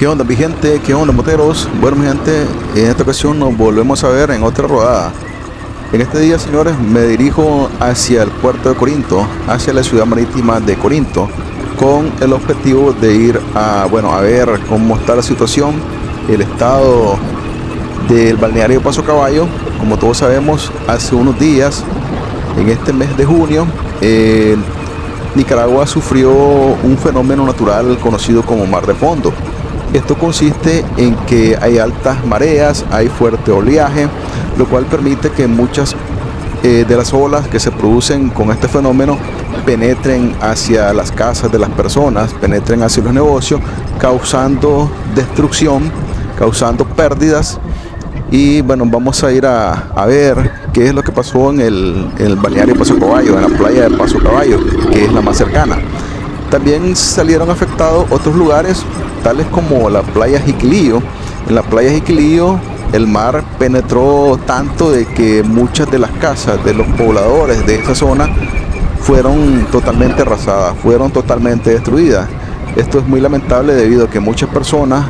¿Qué onda, mi gente? ¿Qué onda, moteros? Bueno, mi gente, en esta ocasión nos volvemos a ver en otra rodada. En este día, señores, me dirijo hacia el puerto de Corinto, hacia la ciudad marítima de Corinto, con el objetivo de ir a ver cómo está la situación, el estado del balneario Paso Caballo. Como todos sabemos, hace unos días, en este mes de junio, Nicaragua sufrió un fenómeno natural conocido como mar de fondo. Esto consiste en que hay altas mareas, hay fuerte oleaje, lo cual permite que muchas de las olas que se producen con este fenómeno penetren hacia las casas de las personas, penetren hacia los negocios, causando destrucción, causando pérdidas. Y bueno, vamos a ir a ver qué es lo que pasó en el balneario Paso Caballo, en la playa de Paso Caballo, que es la más cercana. También salieron afectados otros lugares, tales como la playa Jiquilillo. En la playa Jiquilillo el mar penetró tanto de que muchas de las casas de los pobladores de esa zona fueron totalmente arrasadas, fueron totalmente destruidas. Esto es muy lamentable debido a que muchas personas,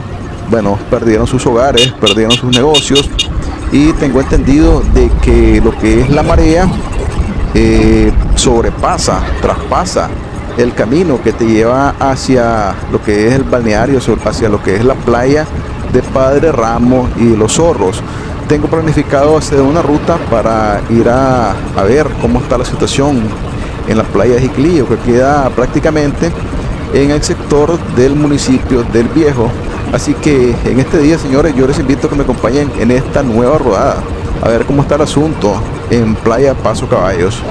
perdieron sus hogares, perdieron sus negocios, y tengo entendido de que lo que es la marea traspasa el camino que te lleva hacia lo que es el balneario, hacia lo que es la playa de Padre Ramos y Los Zorros. Tengo planificado hacer una ruta para ir a ver cómo está la situación en la playa de Jiquilillo, que queda prácticamente en el sector del municipio del Viejo. Así que en este día, señores, yo les invito a que me acompañen en esta nueva rodada, a ver cómo está el asunto en Playa Paso Caballos.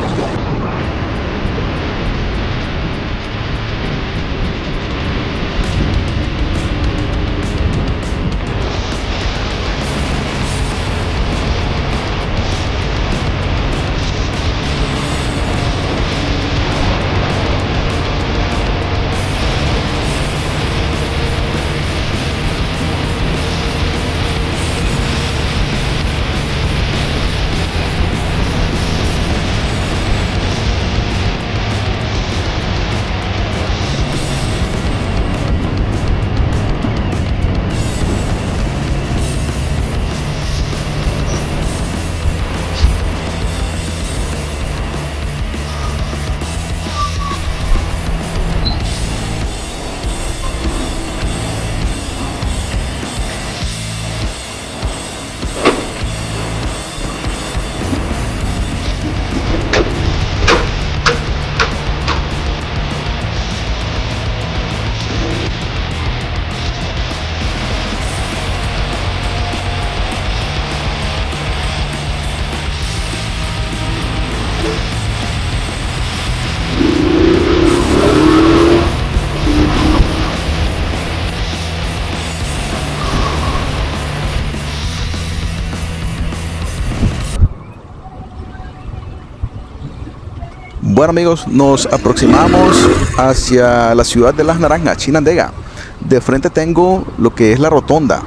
Bueno, amigos, nos aproximamos hacia la ciudad de Las Naranjas, Chinandega. De frente tengo lo que es la rotonda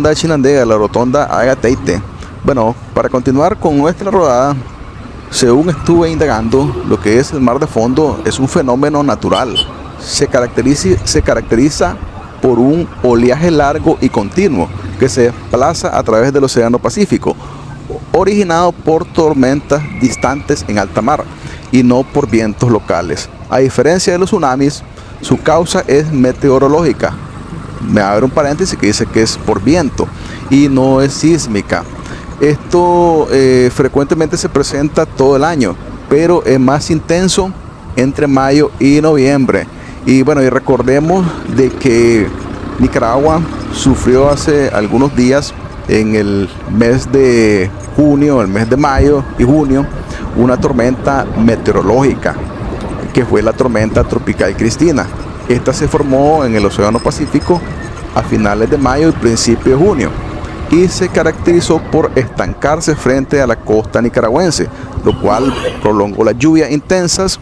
de Chinandega, la rotonda Agateite. Bueno, para continuar con nuestra rodada, según estuve indagando, lo que es el mar de fondo es un fenómeno natural. Se caracteriza por un oleaje largo y continuo que se desplaza a través del Océano Pacífico, originado por tormentas distantes en alta mar y no por vientos locales. A diferencia de los tsunamis, su causa es meteorológica. Me abre un paréntesis que dice que es por viento y no es sísmica. Esto frecuentemente se presenta todo el año, pero es más intenso entre mayo y noviembre. Y bueno, y recordemos de que Nicaragua sufrió hace algunos días, en el mes de junio, el mes de mayo y junio, una tormenta meteorológica, que fue la tormenta tropical Cristina. Esta se formó en el Océano Pacífico a finales de mayo y principio de junio, y se caracterizó por estancarse frente a la costa nicaragüense, lo cual prolongó las lluvias intensas,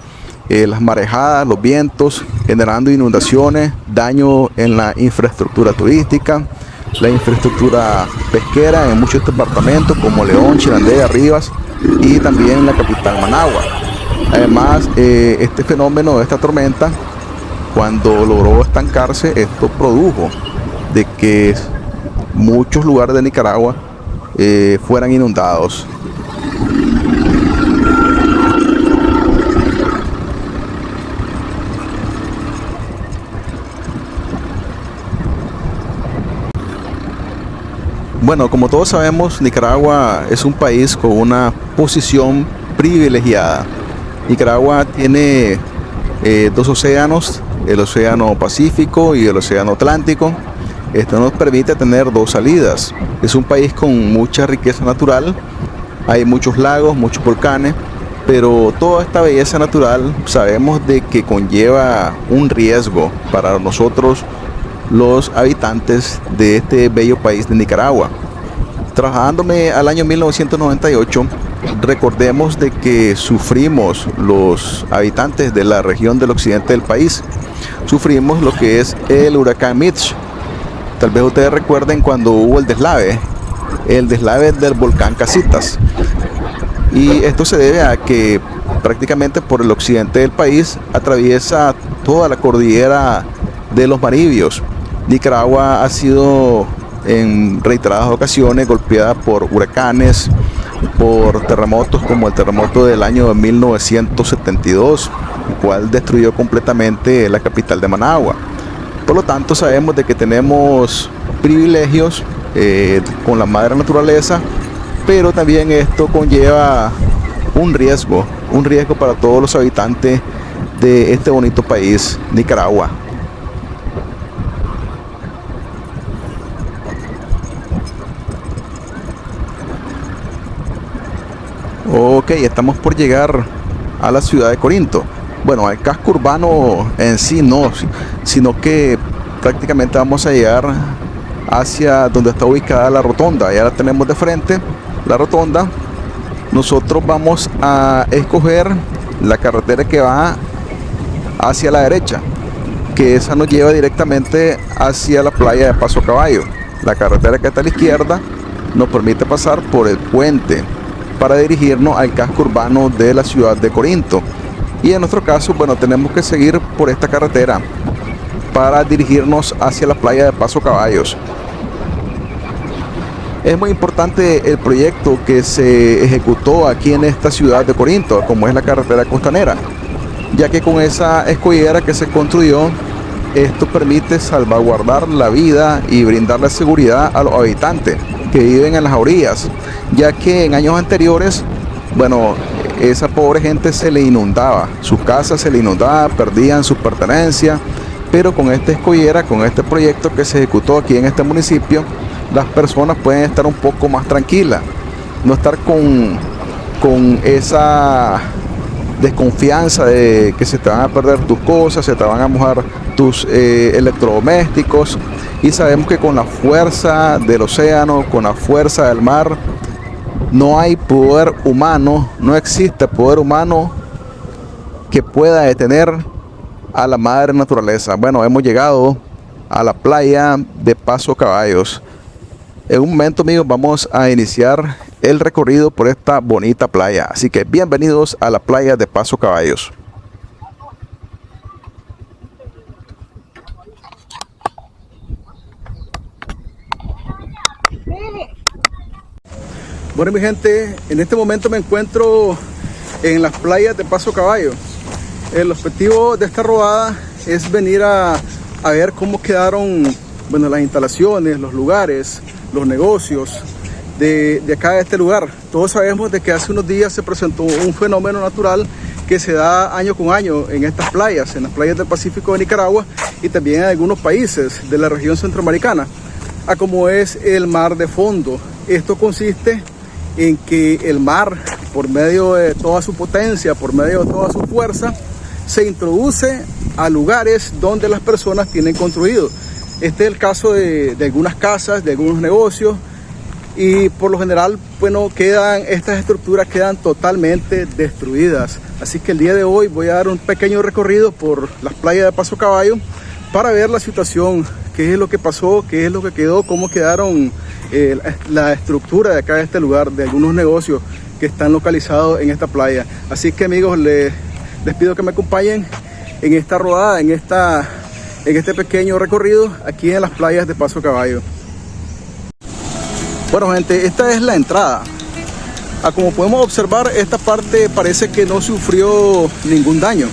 las marejadas, los vientos, generando inundaciones, daño en la infraestructura turística, la infraestructura pesquera en muchos departamentos como León, Chinandega, Rivas y también la capital Managua. Además, este fenómeno, esta tormenta, Cuando logró estancarse, esto produjo de que muchos lugares de Nicaragua fueran inundados. Bueno, como todos sabemos, Nicaragua es un país con una posición privilegiada. Nicaragua tiene dos océanos, el Océano Pacífico y el Océano Atlántico. Esto nos permite tener dos salidas. Es un país con mucha riqueza natural, hay muchos lagos, muchos volcanes, pero toda esta belleza natural sabemos de que conlleva un riesgo para nosotros los habitantes de este bello país de Nicaragua. Trasladándome al año 1998, recordemos de que sufrimos los habitantes de la región del occidente del país, sufrimos lo que es el huracán Mitch. Tal vez ustedes recuerden cuando hubo el deslave del volcán Casitas. Y esto se debe a que prácticamente por el occidente del país atraviesa toda la cordillera de los Maribios. Nicaragua ha sido en reiteradas ocasiones golpeada por huracanes, por terremotos como el terremoto del año 1972, el cual destruyó completamente la capital de Managua. Por lo tanto, sabemos de que tenemos privilegios con la madre naturaleza, pero también esto conlleva un riesgo para todos los habitantes de este bonito país, Nicaragua. Ok, estamos por llegar a la ciudad de Corinto. Bueno, al casco urbano en sí no, sino que prácticamente vamos a llegar hacia donde está ubicada la rotonda. Ya la tenemos de frente, la rotonda. Nosotros vamos a escoger la carretera que va hacia la derecha, que esa nos lleva directamente hacia la playa de Paso Caballo. La carretera que está a la izquierda nos permite pasar por el puente para dirigirnos al casco urbano de la ciudad de Corinto. Y en nuestro caso, bueno, tenemos que seguir por esta carretera para dirigirnos hacia la playa de Paso Caballos. Es muy importante el proyecto que se ejecutó aquí en esta ciudad de Corinto, como es la carretera costanera, ya que con esa escollera que se construyó, esto permite salvaguardar la vida y brindarle seguridad a los habitantes que viven en las orillas, ya que en años anteriores, bueno, esa pobre gente se le inundaba, sus casas se le inundaban, perdían sus pertenencias, pero con esta escollera, con este proyecto que se ejecutó aquí en este municipio, las personas pueden estar un poco más tranquilas, no estar con esa desconfianza de que se te van a perder tus cosas, se te van a mojar tus electrodomésticos. Y sabemos que con la fuerza del océano, con la fuerza del mar, no hay poder humano, no existe poder humano que pueda detener a la madre naturaleza. Bueno, hemos llegado a la playa de Paso Caballos. En un momento, amigos, vamos a iniciar el recorrido por esta bonita playa. Así que bienvenidos a la playa de Paso Caballos. Bueno, mi gente, en este momento me encuentro en las playas de Paso Caballo. El objetivo de esta rodada es venir a ver cómo quedaron, bueno, las instalaciones, los lugares, los negocios de acá de este lugar. Todos sabemos de que hace unos días se presentó un fenómeno natural que se da año con año en estas playas, en las playas del Pacífico de Nicaragua y también en algunos países de la región centroamericana, a como es el mar de fondo. Esto consiste en que el mar, por medio de toda su potencia, por medio de toda su fuerza, se introduce a lugares donde las personas tienen construido. Este es el caso de algunas casas, de algunos negocios, y por lo general, bueno, estas estructuras quedan totalmente destruidas. Así que el día de hoy voy a dar un pequeño recorrido por las playas de Paso Caballo para ver la situación, qué es lo que pasó, qué es lo que quedó, cómo quedaron la estructura de acá de este lugar, de algunos negocios que están localizados en esta playa. Así que, amigos, les pido que me acompañen en esta rodada, en este pequeño recorrido aquí en las playas de Paso Caballo. Bueno gente, esta es la entrada. Como podemos observar, esta parte parece que no sufrió ningún daño.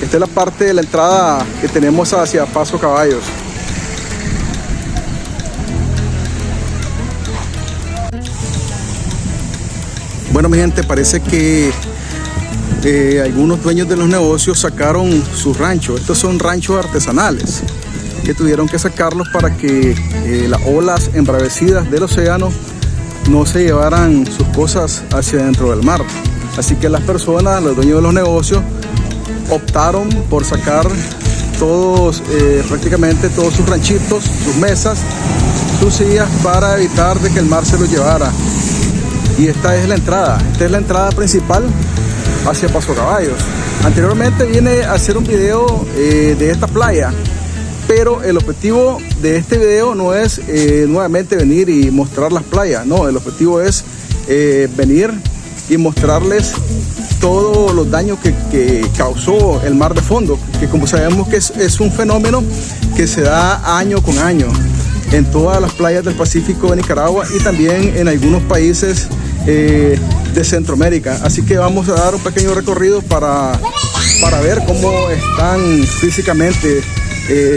Esta es la parte de la entrada que tenemos hacia Paso Caballos. Bueno mi gente, parece que algunos dueños de los negocios sacaron sus ranchos. Estos son ranchos artesanales que tuvieron que sacarlos para que las olas embravecidas del océano no se llevaran sus cosas hacia dentro del mar. Así que las personas, los dueños de los negocios, optaron por sacar todos, prácticamente todos sus ranchitos, sus mesas, sus sillas, para evitar de que el mar se los llevara. Y esta es la entrada principal hacia Paso Caballos. Anteriormente vine a hacer un video de esta playa, pero el objetivo de este video no es nuevamente venir y mostrar las playas, no, el objetivo es venir y mostrarles todos los daños que causó el mar de fondo, que como sabemos que es un fenómeno que se da año con año en todas las playas del Pacífico de Nicaragua y también en algunos países de Centroamérica. Así que vamos a dar un pequeño recorrido para ver cómo están físicamente,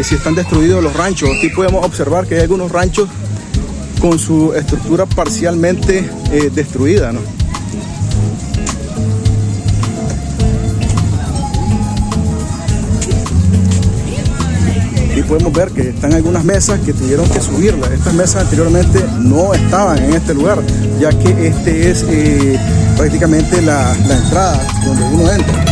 si están destruidos los ranchos. Aquí podemos observar que hay algunos ranchos con su estructura parcialmente destruida, ¿no? Aquí podemos ver que están algunas mesas que tuvieron que subirlas. Estas mesas anteriormente no estaban en este lugar, ya que este es prácticamente la entrada donde uno entra.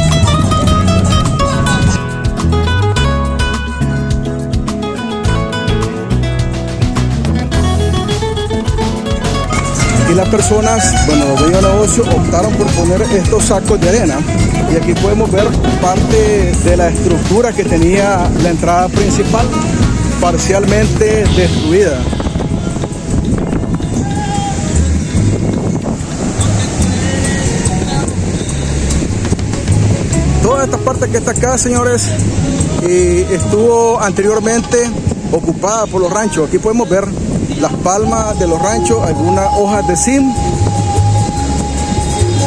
Y las personas, bueno, los dueños de negocio optaron por poner estos sacos de arena. Y aquí podemos ver parte de la estructura que tenía la entrada principal, parcialmente destruida. Toda esta parte que está acá, señores, estuvo anteriormente ocupada por los ranchos. Aquí podemos ver las palmas de los ranchos, algunas hojas de sim.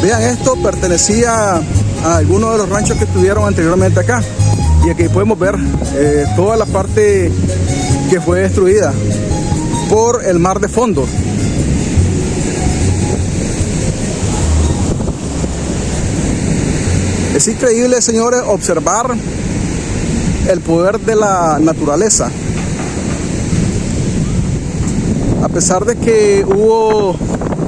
Vean, esto pertenecía a algunos de los ranchos que estuvieron anteriormente acá. Y aquí podemos ver toda la parte que fue destruida por el mar de fondo. Es increíble, señores, observar el poder de la naturaleza. A pesar de que hubo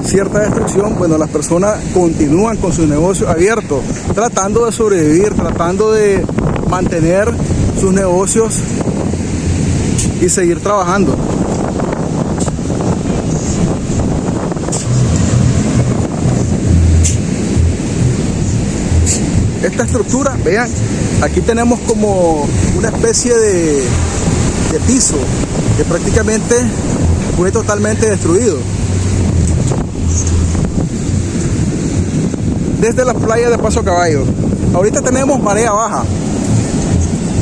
cierta destrucción, bueno, las personas continúan con sus negocios abiertos, tratando de sobrevivir, tratando de mantener sus negocios y seguir trabajando. Esta estructura, vean, aquí tenemos como una especie de piso que prácticamente fue totalmente destruido. Desde la playa de Paso Caballo. Ahorita tenemos marea baja.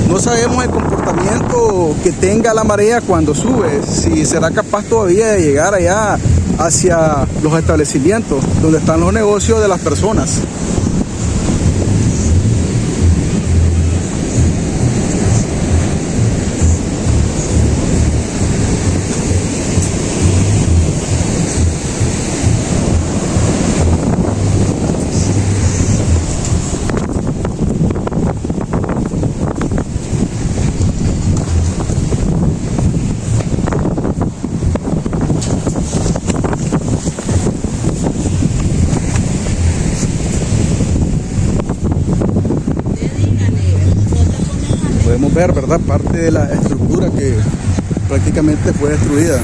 No sabemos el comportamiento que tenga la marea cuando sube, si será capaz todavía de llegar allá hacia los establecimientos donde están los negocios de las personas. Podemos ver, ¿verdad?, parte de la estructura que prácticamente fue destruida.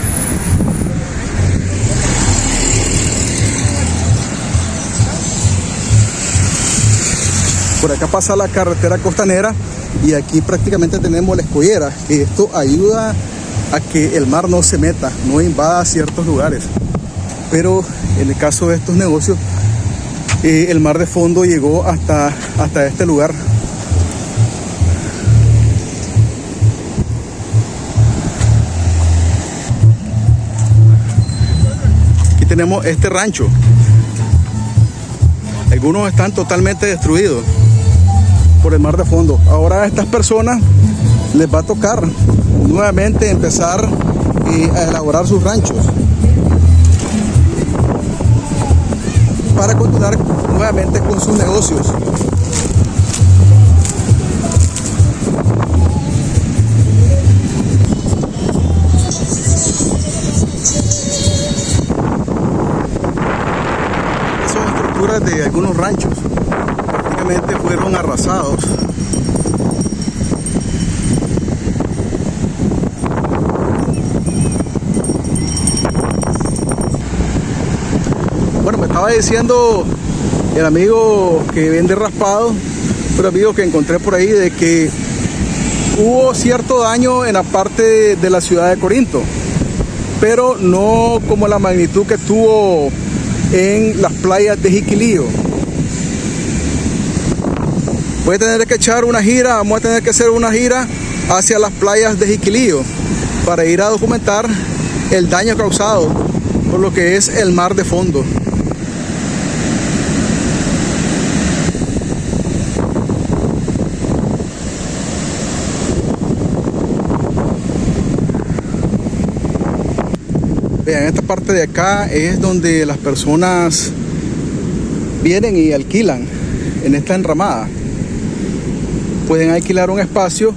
Por acá pasa la carretera costanera y aquí prácticamente tenemos la escollera. Esto ayuda a que el mar no se meta, no invada ciertos lugares. Pero en el caso de estos negocios, el mar de fondo llegó hasta este lugar. tenemos este rancho. Algunos están totalmente destruidos por el mar de fondo. Ahora a estas personas les va a tocar nuevamente empezar a elaborar sus ranchos para continuar nuevamente con sus negocios. Son estructuras de algunos ranchos, prácticamente fueron arrasados. Bueno, me estaba diciendo el amigo que vende raspado, un amigo que encontré por ahí, de que hubo cierto daño en la parte de la ciudad de Corinto, pero no como la magnitud que tuvo en las playas de Jiquilillo. Voy a tener que echar una gira, vamos a tener que hacer una gira hacia las playas de Jiquilillo para ir a documentar el daño causado por lo que es el mar de fondo. Vean, esta parte de acá es donde las personas vienen y alquilan en esta enramada. Pueden alquilar un espacio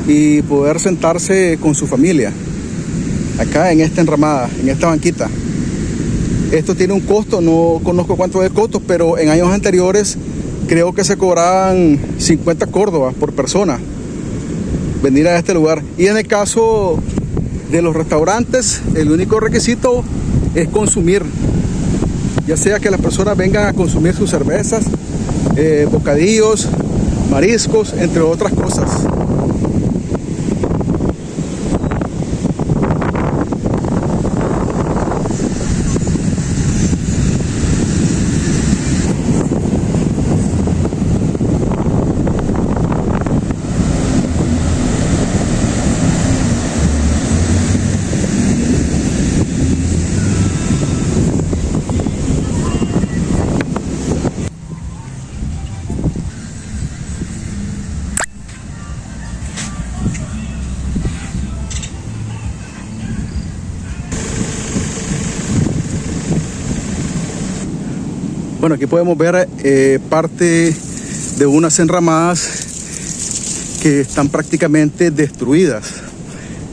y poder sentarse con su familia acá en esta enramada, en esta banquita. Esto tiene un costo, no conozco cuánto es el costo, pero en años anteriores creo que se cobraban 50 córdobas por persona venir a este lugar. Y en el caso de los restaurantes, el único requisito es consumir, ya sea que las personas vengan a consumir sus cervezas, bocadillos, mariscos, entre otras cosas. Bueno, aquí podemos ver parte de unas enramadas que están prácticamente destruidas.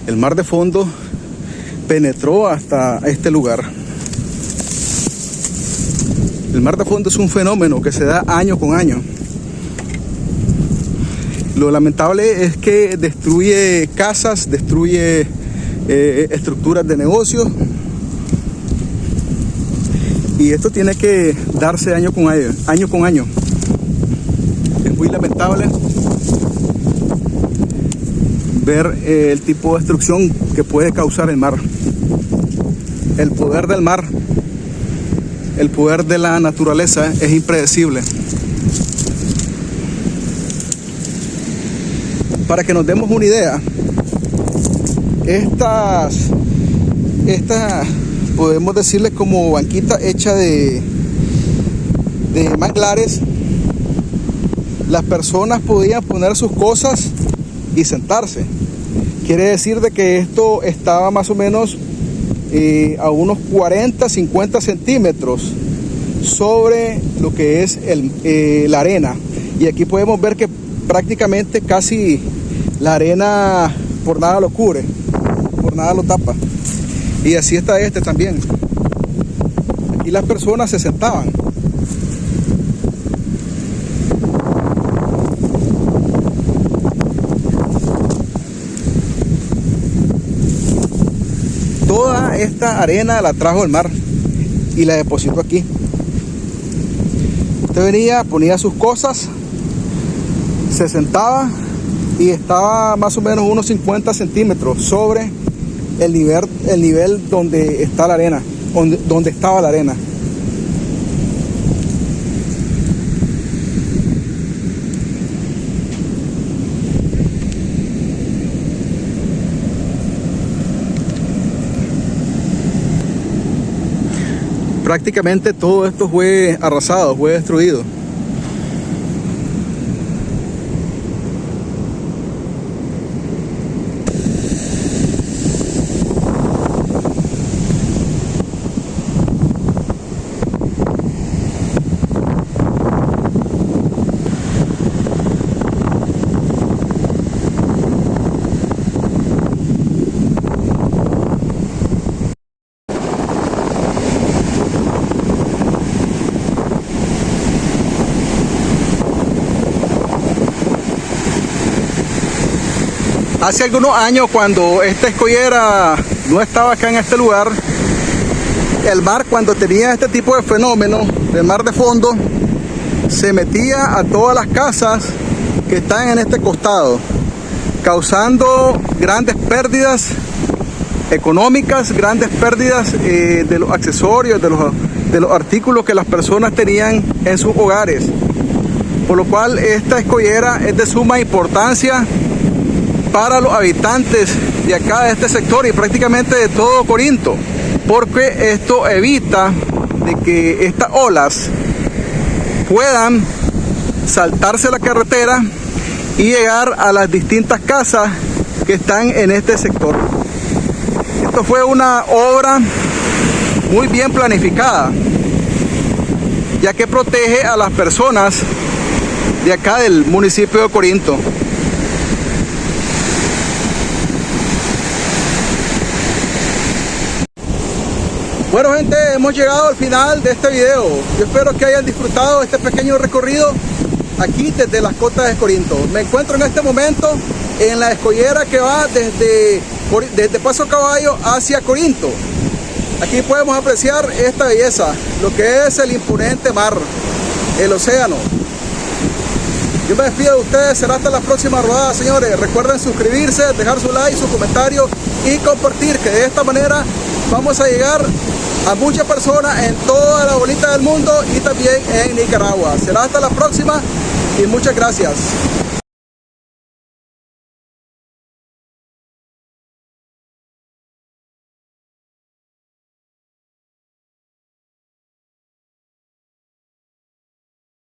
El mar de fondo penetró hasta este lugar. El mar de fondo es un fenómeno que se da año con año. Lo lamentable es que destruye casas, destruye estructuras de negocios. Y esto tiene que darse año con año. Es muy lamentable ver el tipo de destrucción que puede causar el mar. El poder del mar, el poder de la naturaleza es impredecible. Para que nos demos una idea, estas podemos decirle como banquita hecha de manglares. Las personas podían poner sus cosas y sentarse. Quiere decir de que esto estaba más o menos a unos 40-50 centímetros sobre lo que es la arena. Y aquí podemos ver que prácticamente casi la arena por nada lo cubre, por nada lo tapa. Y así está este también. Aquí las personas se sentaban. Toda esta arena la trajo el mar y la depositó aquí. Usted venía, ponía sus cosas, se sentaba y estaba más o menos unos 50 centímetros sobre el nivel donde está la arena, donde estaba la arena. prácticamente todo esto fue arrasado, fue destruido. Hace algunos años, cuando esta escollera no estaba acá en este lugar, el mar, cuando tenía este tipo de fenómeno, el mar de fondo, se metía a todas las casas que están en este costado, causando grandes pérdidas económicas, grandes pérdidas de los accesorios, de los artículos que las personas tenían en sus hogares. Por lo cual esta escollera es de suma importancia para los habitantes de acá, de este sector y prácticamente de todo Corinto, porque esto evita de que estas olas puedan saltarse la carretera y llegar a las distintas casas que están en este sector. Esto fue una obra muy bien planificada, ya que protege a las personas de acá del municipio de Corinto. Bueno, gente, hemos llegado al final de este video. Yo espero que hayan disfrutado este pequeño recorrido aquí desde las costas de Corinto. Me encuentro en este momento en la escollera que va desde Paso Caballo hacia Corinto. Aquí podemos apreciar esta belleza, lo que es el imponente mar, el océano. Yo me despido de ustedes, será hasta la próxima rodada, señores. Recuerden suscribirse, dejar su like, su comentario y compartir, que de esta manera vamos a llegar a muchas personas en toda la bolita del mundo y también en Nicaragua. Será hasta la próxima y muchas gracias.